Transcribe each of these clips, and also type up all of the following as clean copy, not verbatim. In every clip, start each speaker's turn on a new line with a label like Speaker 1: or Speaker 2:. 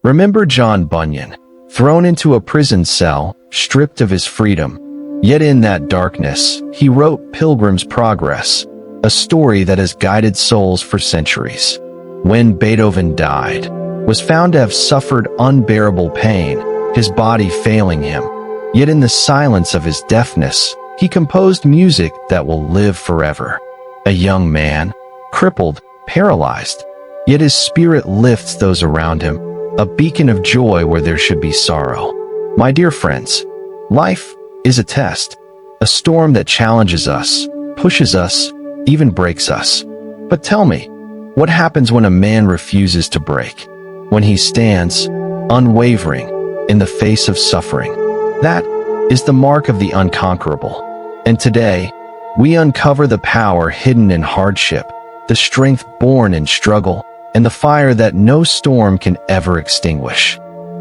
Speaker 1: Remember John Bunyan, thrown into a prison cell, stripped of his freedom. Yet in that darkness, he wrote Pilgrim's Progress, a story that has guided souls for centuries. When Beethoven died, was found to have suffered unbearable pain, his body failing him. Yet in the silence of his deafness, he composed music that will live forever. A young man, crippled, paralyzed, yet his spirit lifts those around him, a beacon of joy where there should be sorrow. My dear friends, life is a test, a storm that challenges us, pushes us, even breaks us. But tell me, what happens when a man refuses to break? When he stands, unwavering, in the face of suffering? That is the mark of the unconquerable. And today, we uncover the power hidden in hardship, the strength born in struggle, and the fire that no storm can ever extinguish.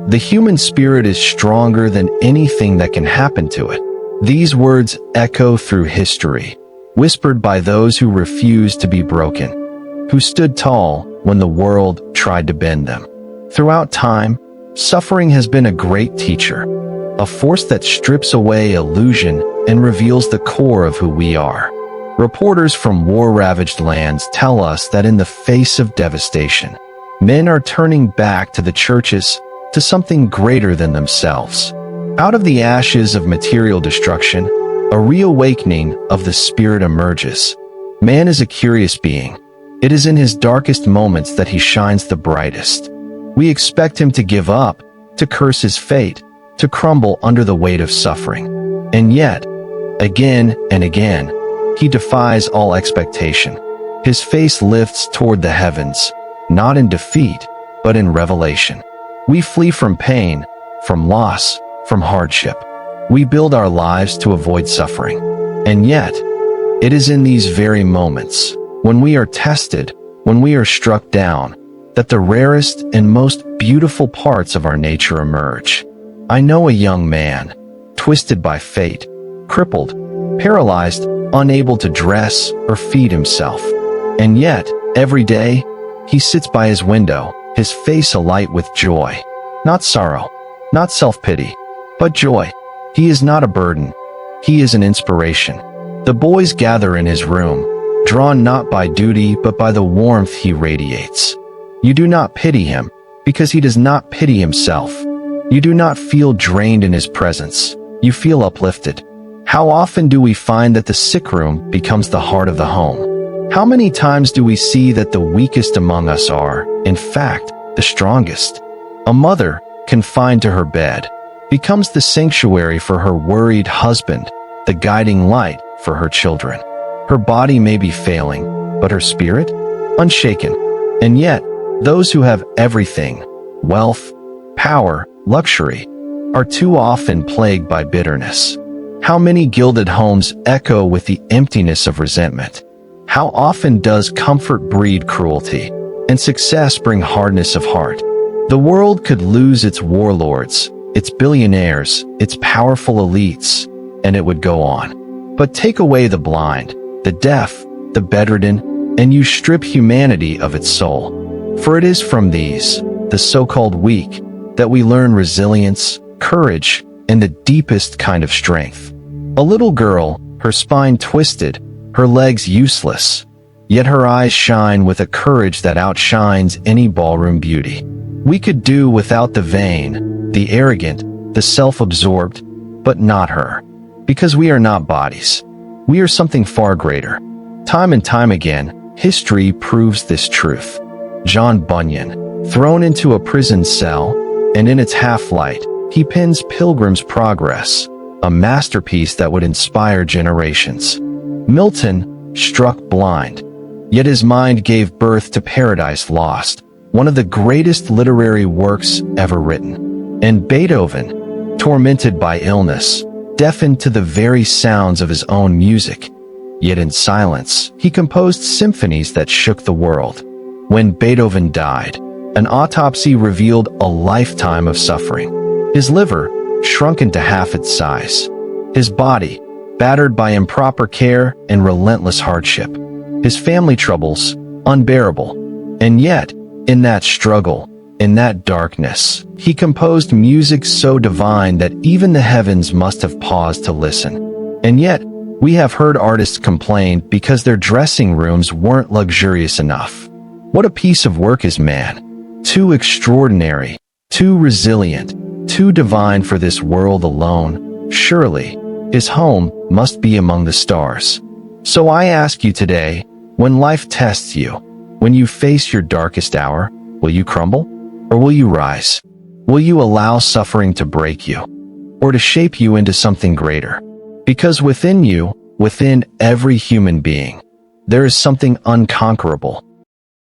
Speaker 1: The human spirit is stronger than anything that can happen to it. These words echo through history, whispered by those who refused to be broken, who stood tall when the world tried to bend them. Throughout time, suffering has been a great teacher, a force that strips away illusion and reveals the core of who we are. Reporters from war-ravaged lands tell us that in the face of devastation, men are turning back to the churches, to something greater than themselves. Out of the ashes of material destruction, a reawakening of the spirit emerges. Man is a curious being. It is in his darkest moments that he shines the brightest. We expect him to give up, to curse his fate, to crumble under the weight of suffering. And yet, again and again, he defies all expectation. His face lifts toward the heavens, not in defeat, but in revelation. We flee from pain, from loss, from hardship. We build our lives to avoid suffering. And yet, it is in these very moments, when we are tested, when we are struck down, that the rarest and most beautiful parts of our nature emerge. I know a young man, twisted by fate, crippled, paralyzed, unable to dress or feed himself. And yet, every day, he sits by his window, his face alight with joy. Not sorrow, not self-pity, but joy. He is not a burden. He is an inspiration. The boys gather in his room, drawn not by duty but by the warmth he radiates. You do not pity him, because he does not pity himself. You do not feel drained in his presence. You feel uplifted. How often do we find that the sick room becomes the heart of the home? How many times do we see that the weakest among us are, in fact, the strongest? A mother, confined to her bed, becomes the sanctuary for her worried husband, the guiding light for her children. Her body may be failing, but her spirit, unshaken. And yet, those who have everything, wealth, power, luxury, are too often plagued by bitterness. How many gilded homes echo with the emptiness of resentment? How often does comfort breed cruelty, and success bring hardness of heart? The world could lose its warlords, its billionaires, its powerful elites, and it would go on. But take away the blind, the deaf, the bedridden, and you strip humanity of its soul. For it is from these, the so-called weak, that we learn resilience, courage, and the deepest kind of strength. A little girl, her spine twisted, her legs useless, yet her eyes shine with a courage that outshines any ballroom beauty. We could do without the vain, the arrogant, the self-absorbed, but not her. Because we are not bodies. We are something far greater. Time and time again, history proves this truth. John Bunyan, thrown into a prison cell, and in its half-light, he pens Pilgrim's Progress, a masterpiece that would inspire generations. Milton, struck blind, yet his mind gave birth to Paradise Lost, one of the greatest literary works ever written. And Beethoven, tormented by illness, deafened to the very sounds of his own music. Yet in silence, he composed symphonies that shook the world. When Beethoven died, an autopsy revealed a lifetime of suffering. His liver, shrunken to half its size. His body, battered by improper care and relentless hardship. His family troubles, unbearable. And yet, in that struggle, In that darkness, he composed music so divine that even the heavens must have paused to listen. And yet, we have heard artists complain because their dressing rooms weren't luxurious enough. What a piece of work is man! Too extraordinary, too resilient, too divine for this world alone. Surely, his home must be among the stars. So I ask you today, when life tests you, when you face your darkest hour, will you crumble? Or will you rise? Will you allow suffering to break you? Or to shape you into something greater? Because within you, within every human being, there is something unconquerable,